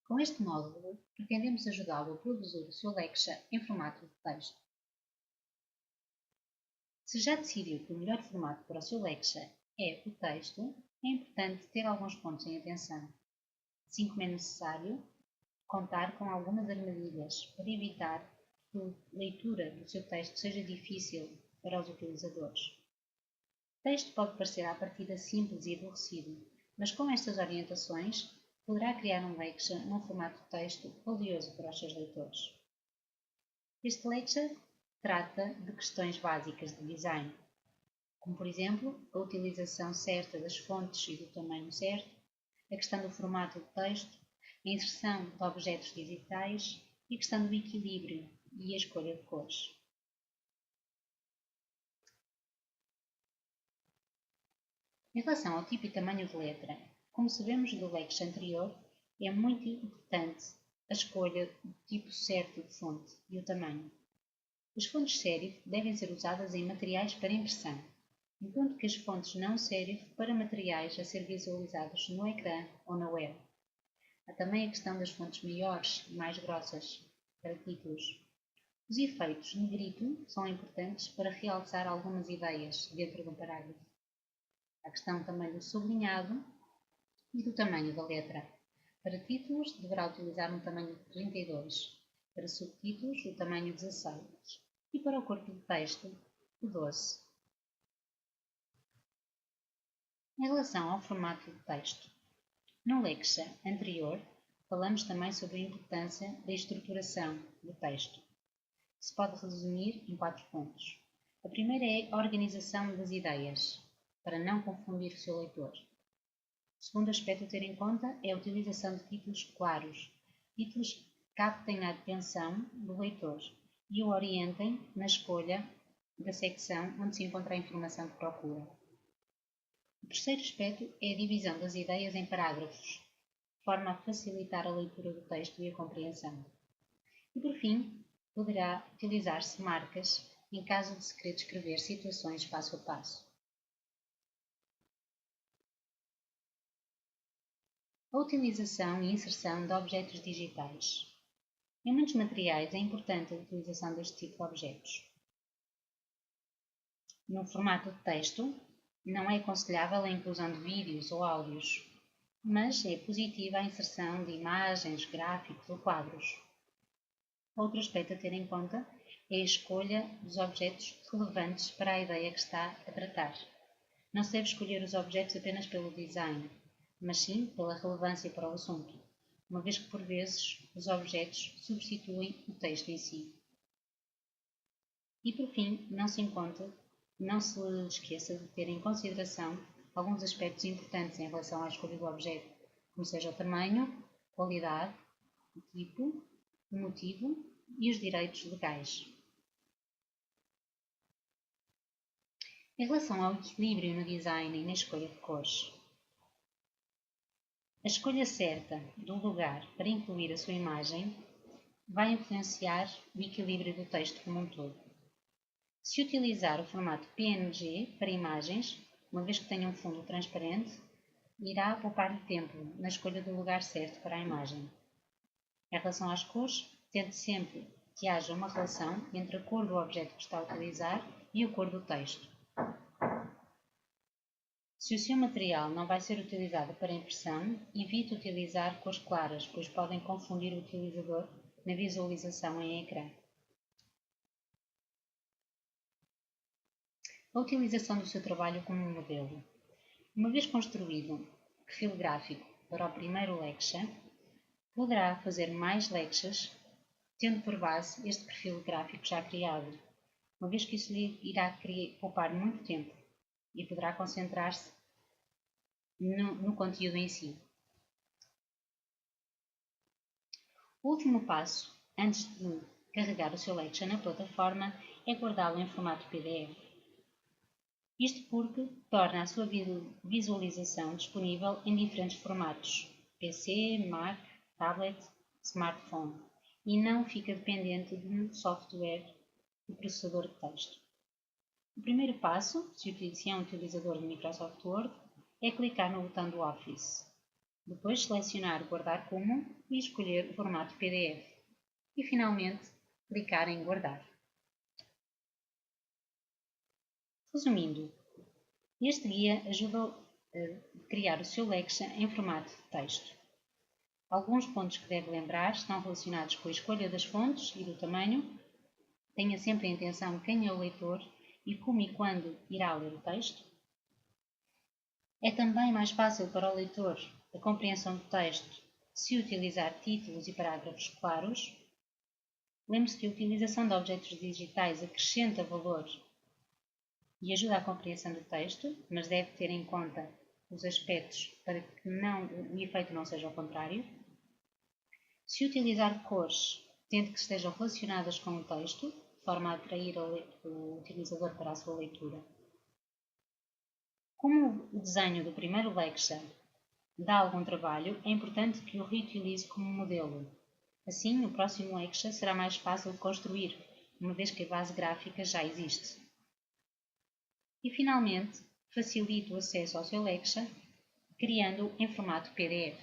Com este módulo, pretendemos ajudá-lo a produzir o seu Lexa em formato de texto. Se já decidiu que o melhor formato para o seu Lexa é o texto, é importante ter alguns pontos em atenção. Assim como é necessário contar com algumas armadilhas para evitar que a leitura do seu texto seja difícil para os utilizadores. O texto pode parecer à partida simples e aborrecido, mas com estas orientações poderá criar um Lexa num formato de texto valioso para os seus leitores. Este Lexa trata de questões básicas de design, como por exemplo a utilização certa das fontes e do tamanho certo, a questão do formato de texto, a inserção de objetos digitais e a questão do equilíbrio e a escolha de cores. Em relação ao tipo e tamanho de letra, como sabemos do Lexa anterior, é muito importante a escolha do tipo certo de fonte e o tamanho. As fontes serif devem ser usadas em materiais para impressão, enquanto que as fontes não serif para materiais a ser visualizados no ecrã ou na web. Há também a questão das fontes maiores e mais grossas para títulos. Os efeitos negrito são importantes para realçar algumas ideias dentro de um parágrafo. A questão também do sublinhado e do tamanho da letra. Para títulos, deverá utilizar um tamanho de 32, para subtítulos, o tamanho 16 e para o corpo de texto, o 12. Em relação ao formato de texto, no Lexa anterior, falamos também sobre a importância da estruturação do texto. Se pode resumir em 4 pontos. A primeira é a organização das ideias, para não confundir o seu leitor. O segundo aspecto a ter em conta é a utilização de títulos claros, títulos que captem a atenção do leitor e o orientem na escolha da secção onde se encontra a informação que procura. O terceiro aspecto é a divisão das ideias em parágrafos, de forma a facilitar a leitura do texto e a compreensão. E por fim, poderá utilizar-se marcas em caso de se querer descrever situações passo a passo. A utilização e inserção de objetos digitais. Em muitos materiais é importante a utilização deste tipo de objetos. No formato de texto, não é aconselhável a inclusão de vídeos ou áudios, mas é positiva a inserção de imagens, gráficos ou quadros. Outro aspecto a ter em conta é a escolha dos objetos relevantes para a ideia que está a tratar. Não se deve escolher os objetos apenas pelo design, mas sim pela relevância para o assunto, uma vez que por vezes os objetos substituem o texto em si. E por fim, não se esqueça de ter em consideração alguns aspectos importantes em relação à escolha do objeto, como seja o tamanho, qualidade, o tipo, o motivo e os direitos legais. Em relação ao equilíbrio no design e na escolha de cores, a escolha certa do lugar para incluir a sua imagem vai influenciar o equilíbrio do texto como um todo. Se utilizar o formato PNG para imagens, uma vez que tenha um fundo transparente, irá poupar-lhe tempo na escolha do lugar certo para a imagem. Em relação às cores, tente sempre que haja uma relação entre a cor do objeto que está a utilizar e a cor do texto. Se o seu material não vai ser utilizado para impressão, evite utilizar cores claras, pois podem confundir o utilizador na visualização em ecrã. A utilização do seu trabalho como um modelo. Uma vez construído um perfil gráfico para o primeiro Lexa, poderá fazer mais Lexas, tendo por base este perfil gráfico já criado, uma vez que isso lhe irá poupar muito tempo e poderá concentrar-se no conteúdo em si. O último passo, antes de carregar o seu Lexa na plataforma, é guardá-lo em formato PDF. Isto porque torna a sua visualização disponível em diferentes formatos: PC, Mac, tablet, smartphone, e não fica dependente de um software de processador de texto. O primeiro passo, se é um utilizador de Microsoft Word, é clicar no botão do Office. Depois selecionar Guardar como e escolher o formato PDF. E finalmente, clicar em Guardar. Resumindo, este guia ajuda a criar o seu Lexa em formato de texto. Alguns pontos que deve lembrar estão relacionados com a escolha das fontes e do tamanho. Tenha sempre em atenção quem é o leitor e como e quando irá ler o texto. É também mais fácil para o leitor a compreensão do texto se utilizar títulos e parágrafos claros. Lembre-se que a utilização de objetos digitais acrescenta valor e ajuda à compreensão do texto, mas deve ter em conta os aspectos para que o efeito não seja ao contrário. Se utilizar cores, tente que estejam relacionadas com o texto, de forma a atrair o utilizador para a sua leitura. Como o desenho do primeiro Lexa dá algum trabalho, é importante que o reutilize como modelo. Assim, o próximo Lexa será mais fácil de construir, uma vez que a base gráfica já existe. E, finalmente, facilite o acesso ao seu Lexa, criando em formato PDF.